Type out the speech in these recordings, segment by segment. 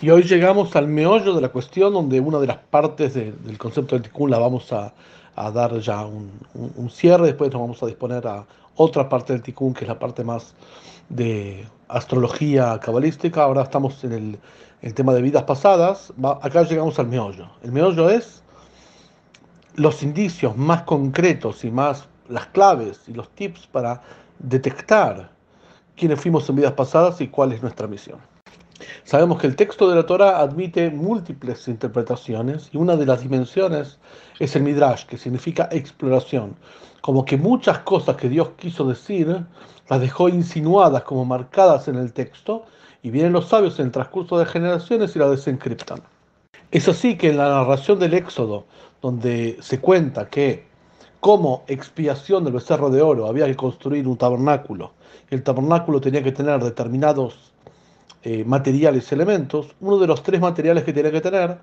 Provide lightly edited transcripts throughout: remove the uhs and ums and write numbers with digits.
Y hoy llegamos al meollo de la cuestión, donde una de las partes del concepto del Tikkun la vamos a dar ya un cierre. Después nos vamos a disponer a otra parte del Tikkun, que es la parte más de astrología cabalística. Ahora estamos en el tema de vidas pasadas. Acá llegamos al meollo. El meollo es los indicios más concretos y más las claves y los tips para detectar quiénes fuimos en vidas pasadas y cuál es nuestra misión. Sabemos que el texto de la Torá admite múltiples interpretaciones y una de las dimensiones es el Midrash, que significa exploración, como que muchas cosas que Dios quiso decir las dejó insinuadas como marcadas en el texto y vienen los sabios en el transcurso de generaciones y las desencriptan. Es así que en la narración del Éxodo, donde se cuenta que como expiación del becerro de oro había que construir un tabernáculo, y el tabernáculo tenía que tener determinados materiales y elementos, uno de los tres materiales que tenía que tener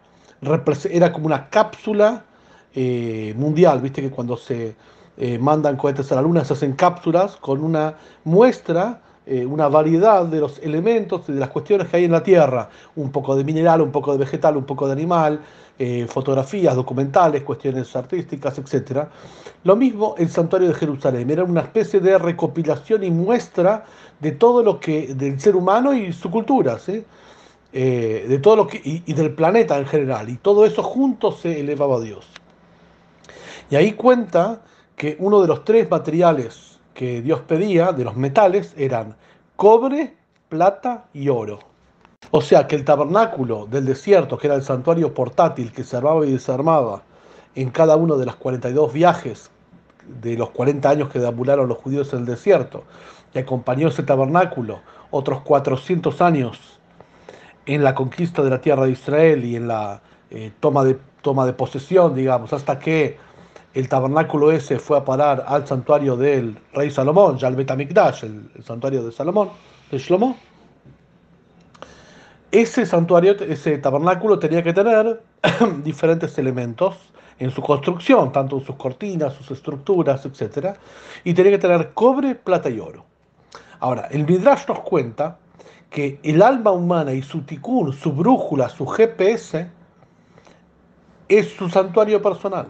era como una cápsula mundial, viste que cuando se mandan cohetes a la luna se hacen cápsulas con una muestra, una variedad de los elementos y de las cuestiones que hay en la Tierra, un poco de mineral, un poco de vegetal, un poco de animal, fotografías, documentales, cuestiones artísticas, etcétera. Lo mismo el santuario de Jerusalén, era una especie de recopilación y muestra de todo lo que, del ser humano y su cultura, ¿sí? De todo lo que, y del planeta en general, y todo eso junto se elevaba a Dios. Y ahí cuenta que uno de los tres materiales que Dios pedía, de los metales, eran cobre, plata y oro. O sea que el tabernáculo del desierto, que era el santuario portátil que se armaba y desarmaba en cada uno de los 42 viajes de los 40 años que deambularon los judíos en el desierto, y acompañó ese tabernáculo otros 400 años en la conquista de la tierra de Israel y en la toma de posesión, digamos, hasta que el tabernáculo ese fue a parar al santuario del rey Salomón, ya el Betamikdash, el santuario de Salomón, de Shlomo. Ese santuario, ese tabernáculo tenía que tener diferentes elementos en su construcción, tanto en sus cortinas, sus estructuras, etcétera, y tenía que tener cobre, plata y oro. Ahora, el Midrash nos cuenta que el alma humana y su tikkun, su brújula, su GPS, es su santuario personal,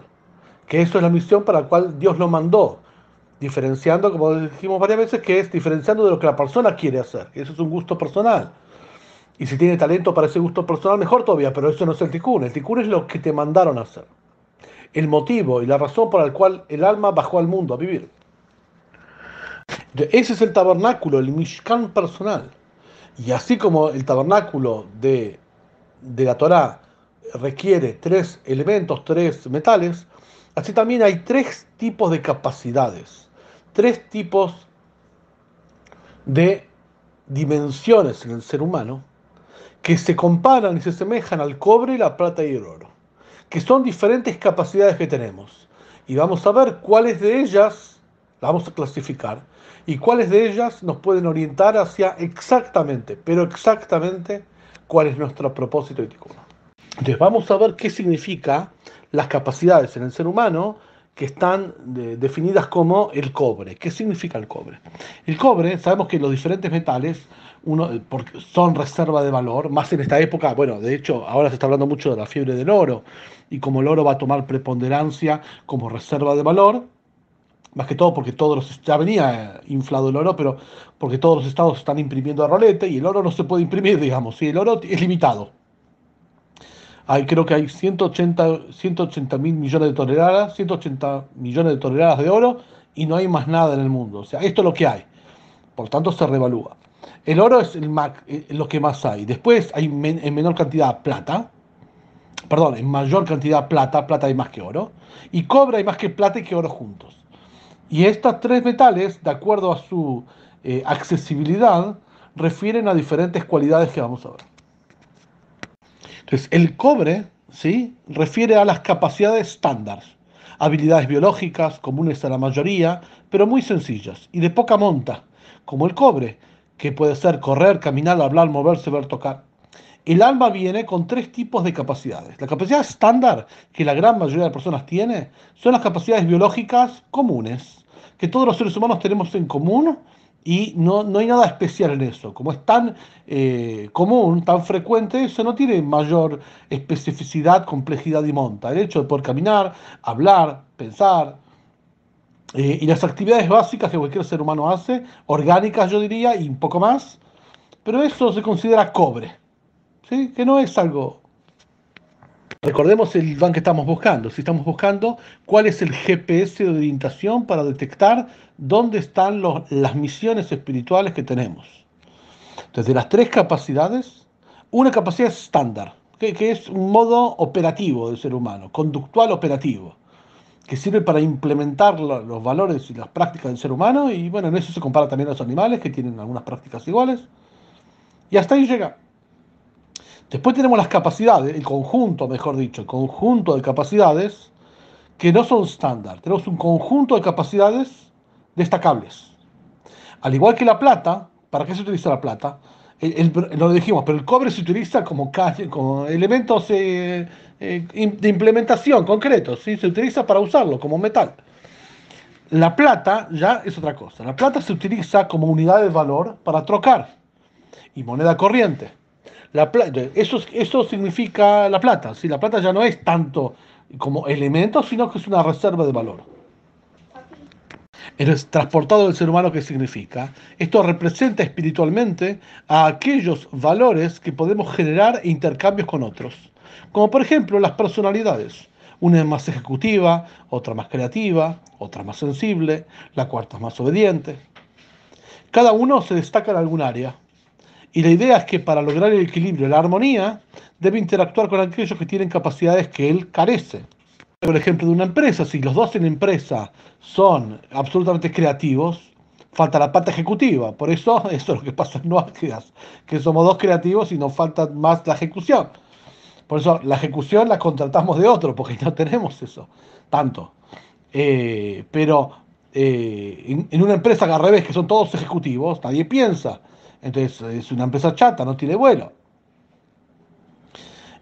que eso es la misión para la cual Dios lo mandó, diferenciando, como dijimos varias veces, que es diferenciando de lo que la persona quiere hacer, eso es un gusto personal. Y si tiene talento para ese gusto personal, mejor todavía, pero eso no es el tikkun es lo que te mandaron a hacer, el motivo y la razón por la cual el alma bajó al mundo a vivir. Ese es el tabernáculo, el mishkan personal. Y así como el tabernáculo de la Torá requiere tres elementos, tres metales, así también hay tres tipos de capacidades, tres tipos de dimensiones en el ser humano que se comparan y se asemejan al cobre, la plata y el oro, que son diferentes capacidades que tenemos. Y vamos a ver cuáles de ellas, las vamos a clasificar, y cuáles de ellas nos pueden orientar hacia exactamente, pero exactamente, cuál es nuestro propósito ético. Entonces vamos a ver qué significa las capacidades en el ser humano que están definidas como el cobre. ¿Qué significa el cobre? El cobre, sabemos que los diferentes metales porque son reserva de valor, más en esta época, bueno, de hecho ahora se está hablando mucho de la fiebre del oro, y como el oro va a tomar preponderancia como reserva de valor, más que todo porque ya venía inflado el oro, pero porque todos los estados están imprimiendo a rolete y el oro no se puede imprimir, digamos, ¿sí? El oro es limitado. Creo que hay 180 mil millones de toneladas, 180 millones de toneladas de oro y no hay más nada en el mundo. O sea, esto es lo que hay. Por tanto, se revalúa. El oro es lo que más hay. Después hay en menor cantidad plata. Perdón, en mayor cantidad plata. Plata hay más que oro. Y cobre hay más que plata y que oro juntos. Y estos tres metales, de acuerdo a su accesibilidad, refieren a diferentes cualidades que vamos a ver. Entonces, el cobre, ¿sí?, refiere a las capacidades estándar, habilidades biológicas comunes a la mayoría, pero muy sencillas y de poca monta, como el cobre, que puede ser correr, caminar, hablar, moverse, ver, tocar. El alma viene con tres tipos de capacidades. La capacidad estándar, que la gran mayoría de personas tiene, son las capacidades biológicas comunes, que todos los seres humanos tenemos en común Y no hay nada especial en eso. Como es tan común, tan frecuente, eso no tiene mayor especificidad, complejidad y monta. El hecho de poder caminar, hablar, pensar, y las actividades básicas que cualquier ser humano hace, orgánicas yo diría, y un poco más, pero eso se considera cobre, ¿sí? Que no es algo. Recordemos el van que estamos buscando. Si estamos buscando cuál es el GPS de orientación para detectar dónde están las misiones espirituales que tenemos. Entonces, de las tres capacidades, una capacidad estándar, que es un modo operativo del ser humano, conductual operativo, que sirve para implementar los valores y las prácticas del ser humano, y bueno, en eso se compara también a los animales, que tienen algunas prácticas iguales, y hasta ahí llega. Después tenemos las capacidades, el conjunto, mejor dicho, el conjunto de capacidades que no son estándar. Tenemos un conjunto de capacidades destacables. Al igual que la plata, ¿para qué se utiliza la plata? Lo dijimos, pero el cobre se utiliza como elementos de implementación concretos, ¿sí? Se utiliza para usarlo como metal. La plata ya es otra cosa. La plata se utiliza como unidad de valor para trocar y moneda corriente. Eso significa la plata. ¿Sí? La plata ya no es tanto como elemento, sino que es una reserva de valor. El transportado del ser humano, ¿qué significa? Esto representa espiritualmente a aquellos valores que podemos generar e intercambios con otros. Como por ejemplo las personalidades. Una es más ejecutiva, otra más creativa, otra más sensible, la cuarta es más obediente. Cada uno se destaca en algún área. Y la idea es que para lograr el equilibrio y la armonía, debe interactuar con aquellos que tienen capacidades que él carece. Por ejemplo, de una empresa, si los dos en la empresa son absolutamente creativos, falta la pata ejecutiva. Por eso es lo que pasa en Noaquias, que somos dos creativos y nos falta más la ejecución. Por eso la ejecución la contratamos de otro, porque no tenemos eso tanto. Pero en una empresa que al revés, que son todos ejecutivos, nadie piensa. Entonces es una empresa chata, no tiene vuelo.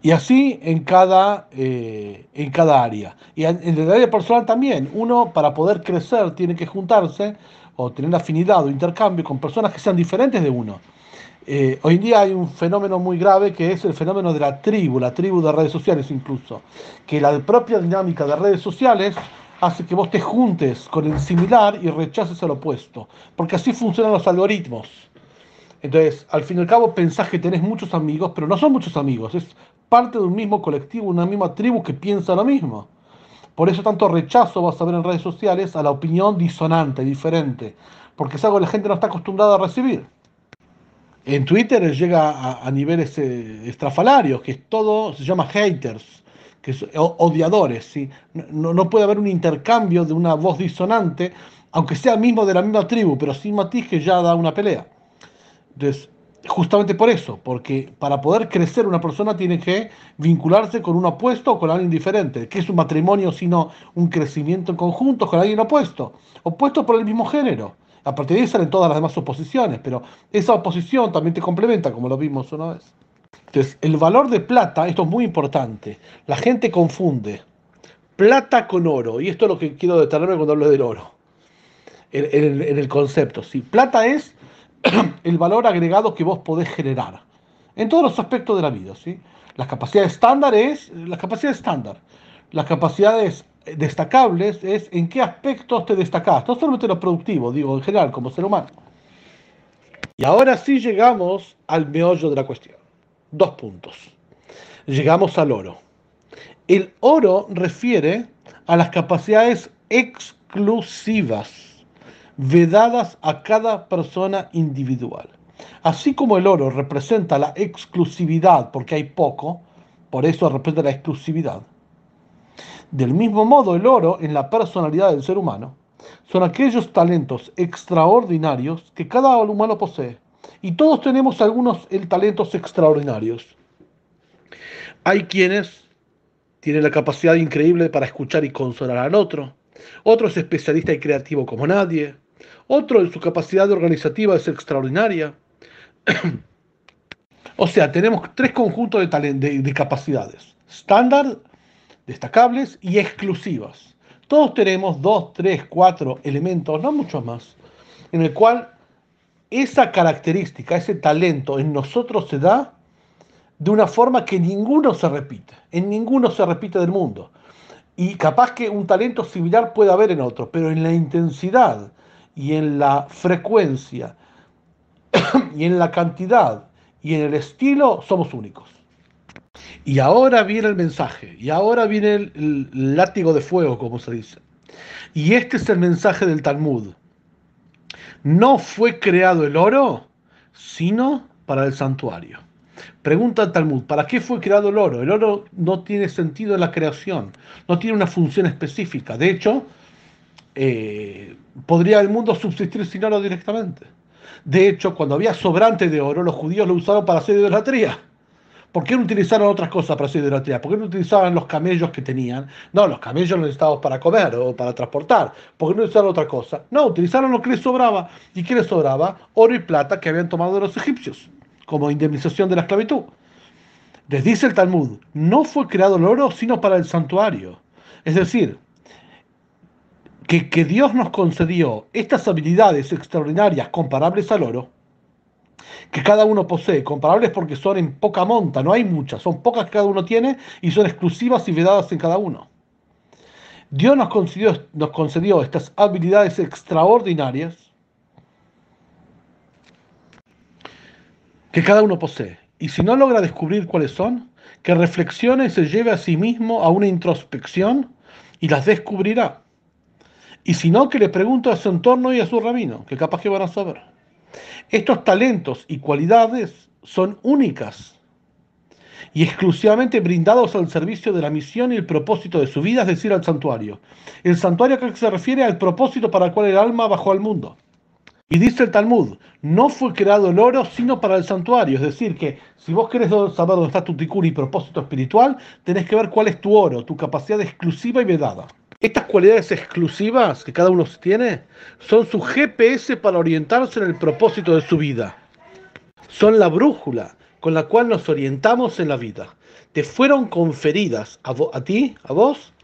Y así en cada área. Y en el área personal también. Uno, para poder crecer, tiene que juntarse o tener afinidad o intercambio con personas que sean diferentes de uno. Hoy en día hay un fenómeno muy grave que es el fenómeno de la tribu de redes sociales incluso. Que la propia dinámica de redes sociales hace que vos te juntes con el similar y rechaces el opuesto. Porque así funcionan los algoritmos. Entonces, al fin y al cabo, pensás que tenés muchos amigos, pero no son muchos amigos, es parte de un mismo colectivo, una misma tribu que piensa lo mismo. Por eso tanto rechazo vas a ver en redes sociales a la opinión disonante, diferente, porque es algo que la gente no está acostumbrada a recibir. En Twitter llega a niveles estrafalarios, que es todo, se llama haters, que es odiadores, ¿sí? No puede haber un intercambio de una voz disonante, aunque sea mismo de la misma tribu, pero sin matiz que ya da una pelea. Entonces, justamente por eso, porque para poder crecer una persona tiene que vincularse con un opuesto o con alguien diferente. ¿Qué es un matrimonio sino un crecimiento en conjunto con alguien opuesto? Opuesto por el mismo género. A partir de ahí salen todas las demás oposiciones, pero esa oposición también te complementa, como lo vimos una vez. Entonces, el valor de plata, esto es muy importante. La gente confunde plata con oro, y esto es lo que quiero detenerme cuando hablo del oro, en el concepto. ¿Sí? Plata es el valor agregado que vos podés generar en todos los aspectos de la vida, ¿sí? Las capacidades estándar es las capacidades estándar. Las capacidades destacables es en qué aspectos te destacás, no solamente lo productivo, digo, en general, como ser humano. Y ahora sí llegamos al meollo de la cuestión. Dos puntos. Llegamos al oro. El oro refiere a las capacidades exclusivas vedadas a cada persona individual. Así como el oro representa la exclusividad porque hay poco, por eso representa la exclusividad. Del mismo modo, el oro en la personalidad del ser humano son aquellos talentos extraordinarios que cada humano posee. Y todos tenemos algunos talentos extraordinarios. Hay quienes tienen la capacidad increíble para escuchar y consolar al otro. Otro es especialista y creativo como nadie. Otro en su capacidad organizativa es extraordinaria. O sea, tenemos tres conjuntos de capacidades. Estándar, destacables y exclusivas. Todos tenemos dos, tres, cuatro elementos, no muchos más, en el cual esa característica, ese talento en nosotros se da de una forma que ninguno se repite, en ninguno se repite del mundo. Y capaz que un talento similar puede haber en otro, pero en la intensidad y en la frecuencia y en la cantidad y en el estilo somos únicos. Y ahora viene el mensaje, y ahora viene el látigo de fuego, como se dice. Y este es el mensaje del Talmud. No fue creado el oro, sino para el santuario. Pregunta el Talmud, ¿para qué fue creado el oro? El oro no tiene sentido en la creación, no tiene una función específica. De hecho, podría el mundo subsistir sin oro directamente. De hecho, cuando había sobrante de oro, los judíos lo usaron para hacer idolatría. ¿Por qué no utilizaron otras cosas para hacer idolatría? ¿Por qué no utilizaban los camellos que tenían? No, los camellos los necesitaban para comer o para transportar. ¿Por qué no utilizaron otra cosa? No, utilizaron lo que les sobraba. ¿Y qué les sobraba? Oro y plata que habían tomado de los egipcios, como indemnización de la esclavitud. Les dice el Talmud, no fue creado el oro sino para el santuario. Es decir, que Dios nos concedió estas habilidades extraordinarias comparables al oro, que cada uno posee, comparables porque son en poca monta, no hay muchas, son pocas que cada uno tiene y son exclusivas y vedadas en cada uno. Dios nos concedió estas habilidades extraordinarias que cada uno posee. Y si no logra descubrir cuáles son, que reflexione y se lleve a sí mismo a una introspección y las descubrirá. Y si no, que le pregunte a su entorno y a su rabino, que capaz que van a saber. Estos talentos y cualidades son únicas y exclusivamente brindados al servicio de la misión y el propósito de su vida, es decir, al santuario. El santuario acá se refiere al propósito para el cual el alma bajó al mundo. Y dice el Talmud, no fue creado el oro sino para el santuario. Es decir, que si vos querés saber dónde está tu tikkun y propósito espiritual, tenés que ver cuál es tu oro, tu capacidad exclusiva y vedada. Estas cualidades exclusivas que cada uno tiene son su GPS para orientarse en el propósito de su vida. Son la brújula con la cual nos orientamos en la vida. Te fueron conferidas a ti, a vos,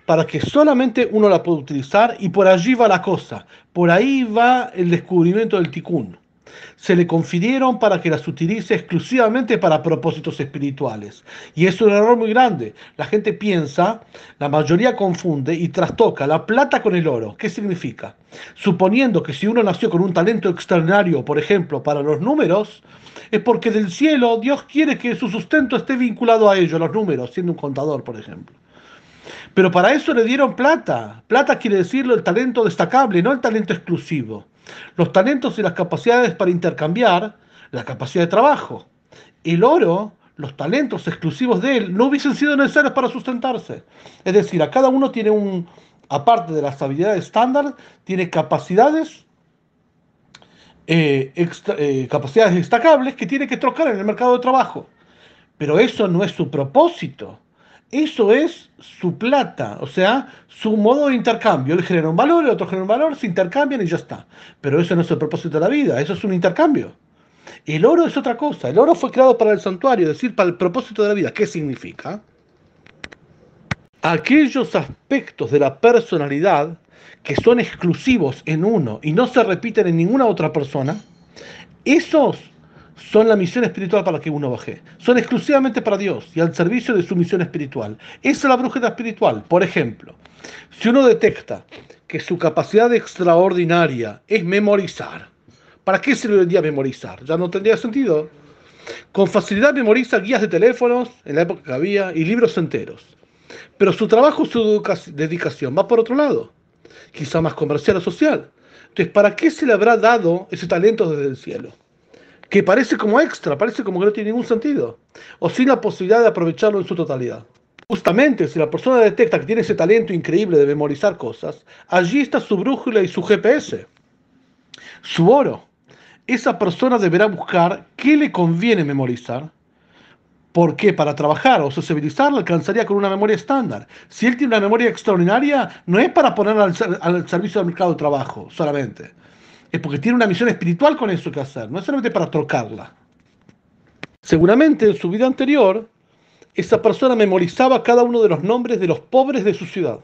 para que solamente uno la pueda utilizar y por allí va la cosa. Por ahí va el descubrimiento del tikkun. Se le confirieron para que las utilice exclusivamente para propósitos espirituales. Y es un error muy grande. La gente piensa, la mayoría confunde y trastoca la plata con el oro. ¿Qué significa? Suponiendo que si uno nació con un talento extraordinario, por ejemplo, para los números, es porque del cielo Dios quiere que su sustento esté vinculado a ello, a los números, siendo un contador, por ejemplo. Pero para eso le dieron plata. Plata quiere decirlo el talento destacable, no el talento exclusivo. Los talentos y las capacidades para intercambiar, la capacidad de trabajo. El oro, los talentos exclusivos de él, no hubiesen sido necesarios para sustentarse. Es decir, a cada uno tiene aparte de las habilidades estándar, tiene capacidades, capacidades destacables que tiene que trocar en el mercado de trabajo. Pero eso no es su propósito. Eso es su plata, o sea, su modo de intercambio. Él genera un valor, el otro genera un valor, se intercambian y ya está. Pero eso no es el propósito de la vida, eso es un intercambio. El oro es otra cosa. El oro fue creado para el santuario, es decir, para el propósito de la vida. ¿Qué significa? Aquellos aspectos de la personalidad que son exclusivos en uno y no se repiten en ninguna otra persona, esos son la misión espiritual para la que uno baje. Son exclusivamente para Dios y al servicio de su misión espiritual. Esa es la brújula espiritual. Por ejemplo, si uno detecta que su capacidad extraordinaria es memorizar, ¿para qué se le debería memorizar? Ya no tendría sentido. Con facilidad memoriza guías de teléfonos, en la época que había, y libros enteros. Pero su trabajo, su dedicación va por otro lado, quizá más comercial o social. Entonces, ¿para qué se le habrá dado ese talento desde el cielo? Que parece como extra, parece como que no tiene ningún sentido, o sin la posibilidad de aprovecharlo en su totalidad. Justamente, si la persona detecta que tiene ese talento increíble de memorizar cosas, allí está su brújula y su GPS, su oro. Esa persona deberá buscar qué le conviene memorizar, porque para trabajar o sociabilizar le alcanzaría con una memoria estándar. Si él tiene una memoria extraordinaria, no es para ponerla al servicio del mercado de trabajo solamente. Es porque tiene una misión espiritual con eso que hacer, no es solamente para trocarla. Seguramente en su vida anterior, esa persona memorizaba cada uno de los nombres de los pobres de su ciudad.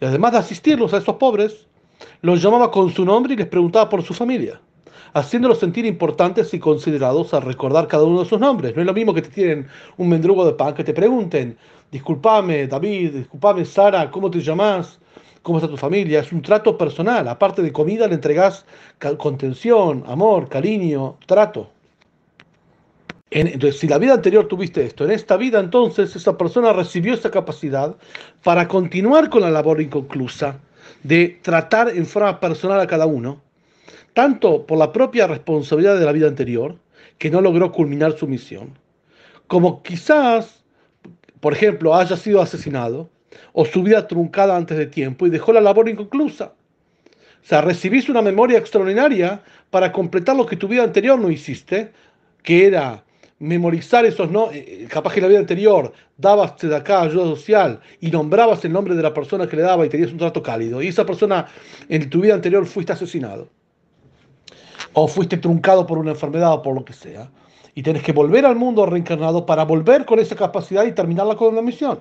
Y además de asistirlos a esos pobres, los llamaba con su nombre y les preguntaba por su familia. haciéndolos sentir importantes y considerados al recordar cada uno de sus nombres. No es lo mismo que te tienen un mendrugo de pan, que te pregunten, discúlpame David, discúlpame Sara, ¿cómo te llamas? ¿Cómo está tu familia? Es un trato personal. Aparte de comida, le entregás contención, amor, cariño, trato. Entonces, si la vida anterior tuviste esto, en esta vida entonces esa persona recibió esa capacidad para continuar con la labor inconclusa de tratar en forma personal a cada uno, tanto por la propia responsabilidad de la vida anterior, que no logró culminar su misión, como quizás, por ejemplo, haya sido asesinado o su vida truncada antes de tiempo y dejó la labor inconclusa. O sea, recibís una memoria extraordinaria para completar lo que tu vida anterior no hiciste, que era memorizar esos no, capaz que en la vida anterior dabas de acá ayuda social y nombrabas el nombre de la persona que le daba y tenías un trato cálido, y esa persona en tu vida anterior fuiste asesinado, o fuiste truncado por una enfermedad o por lo que sea, y tenés que volver al mundo reencarnado para volver con esa capacidad y terminarla con una misión.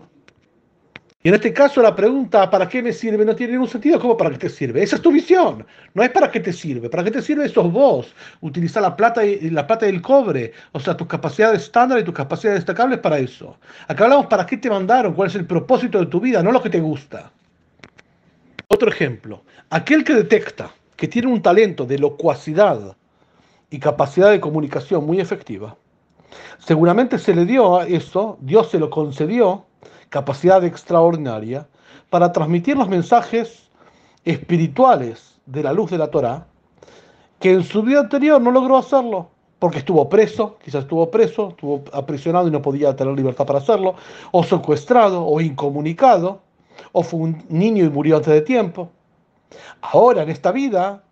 Y en este caso la pregunta, ¿para qué me sirve? No tiene ningún sentido. ¿Cómo para qué te sirve? Esa es tu visión. No es para qué te sirve. ¿Para qué te sirve? Sos vos. Utilizar la plata y el cobre. O sea, tus capacidades estándar y tus capacidades destacables para eso. Acá hablamos para qué te mandaron, cuál es el propósito de tu vida, no lo que te gusta. Otro ejemplo. Aquel que detecta que tiene un talento de locuacidad y capacidad de comunicación muy efectiva, seguramente se le dio a eso, Dios se lo concedió, capacidad extraordinaria, para transmitir los mensajes espirituales de la luz de la Torá, que en su vida anterior no logró hacerlo, porque estuvo preso, quizás estuvo aprisionado y no podía tener libertad para hacerlo, o secuestrado, o incomunicado, o fue un niño y murió antes de tiempo. Ahora, en esta vida,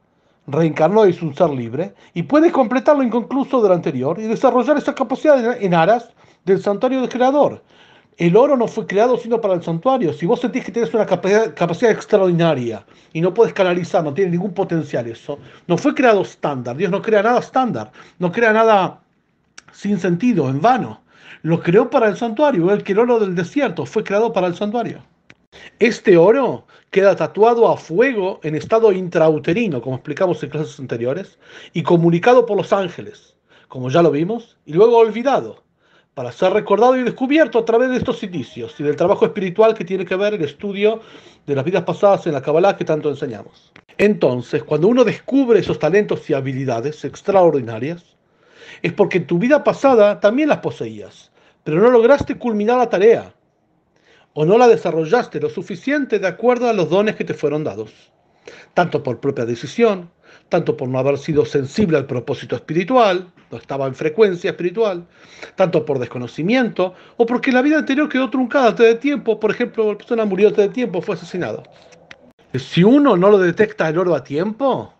reencarnó y es un ser libre y puede completar lo inconcluso del anterior y desarrollar esa capacidad en aras del santuario del creador. El oro no fue creado sino para el santuario. Si vos sentís que tienes una capacidad extraordinaria y no puedes canalizar, no tiene ningún potencial eso, no fue creado estándar. Dios no crea nada estándar, no crea nada sin sentido, en vano. Lo creó para el santuario, igual que el oro del desierto fue creado para el santuario. Este oro queda tatuado a fuego en estado intrauterino, como explicamos en clases anteriores, y comunicado por los ángeles, como ya lo vimos, y luego olvidado, para ser recordado y descubierto a través de estos indicios y del trabajo espiritual que tiene que ver el estudio de las vidas pasadas en la Kabbalah que tanto enseñamos. Entonces, cuando uno descubre esos talentos y habilidades extraordinarias, es porque en tu vida pasada también las poseías, pero no lograste culminar la tarea o no la desarrollaste lo suficiente de acuerdo a los dones que te fueron dados, tanto por propia decisión, tanto por no haber sido sensible al propósito espiritual, no estaba en frecuencia espiritual, tanto por desconocimiento, o porque la vida anterior quedó truncada antes de tiempo, por ejemplo, la persona murió antes de tiempo, fue asesinado. Si uno no lo detecta el oro a tiempo,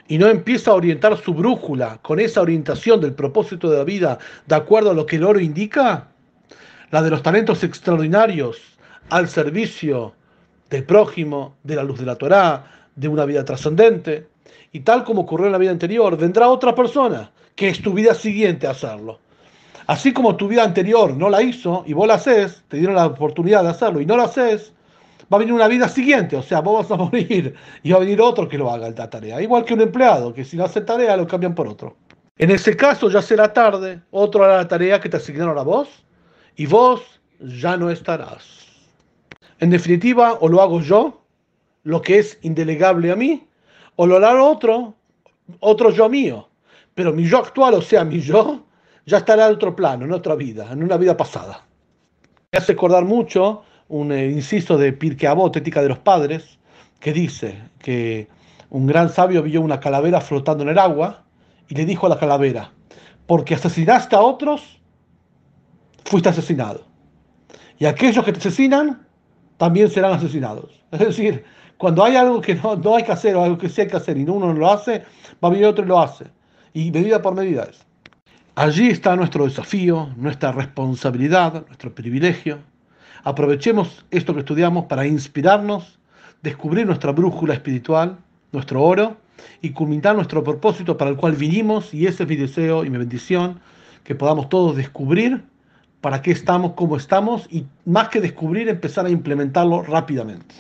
y no empieza a orientar su brújula con esa orientación del propósito de la vida de acuerdo a lo que el oro indica, la de los talentos extraordinarios al servicio del prójimo, de la luz de la Torá, de una vida trascendente. Y tal como ocurrió en la vida anterior, vendrá otra persona, que es tu vida siguiente a hacerlo. Así como tu vida anterior no la hizo y vos la haces, te dieron la oportunidad de hacerlo y no la haces, va a venir una vida siguiente, o sea, vos vas a morir y va a venir otro que lo haga la tarea. Igual que un empleado, que si no hace tarea lo cambian por otro. En ese caso ya será tarde, otro hará la tarea que te asignaron a vos y vos ya no estarás. En definitiva, o lo hago yo, lo que es indelegable a mí, o lo hará otro yo mío. Pero mi yo actual, o sea, mi yo, ya estará en otro plano, en otra vida, en una vida pasada. Me hace acordar mucho un inciso de Pirkei Avot, Ética de los Padres, que dice que un gran sabio vio una calavera flotando en el agua y le dijo a la calavera, porque asesinaste a otros, fuiste asesinado. Y aquellos que te asesinan también serán asesinados. Es decir, cuando hay algo que no hay que hacer o algo que sí hay que hacer y uno no lo hace, va a venir otro y lo hace. Y medida por medida es. Allí está nuestro desafío, nuestra responsabilidad, nuestro privilegio. Aprovechemos esto que estudiamos para inspirarnos, descubrir nuestra brújula espiritual, nuestro oro, y culminar nuestro propósito para el cual vinimos, y ese es mi deseo y mi bendición, que podamos todos descubrir para qué estamos, cómo estamos, y más que descubrir, empezar a implementarlo rápidamente.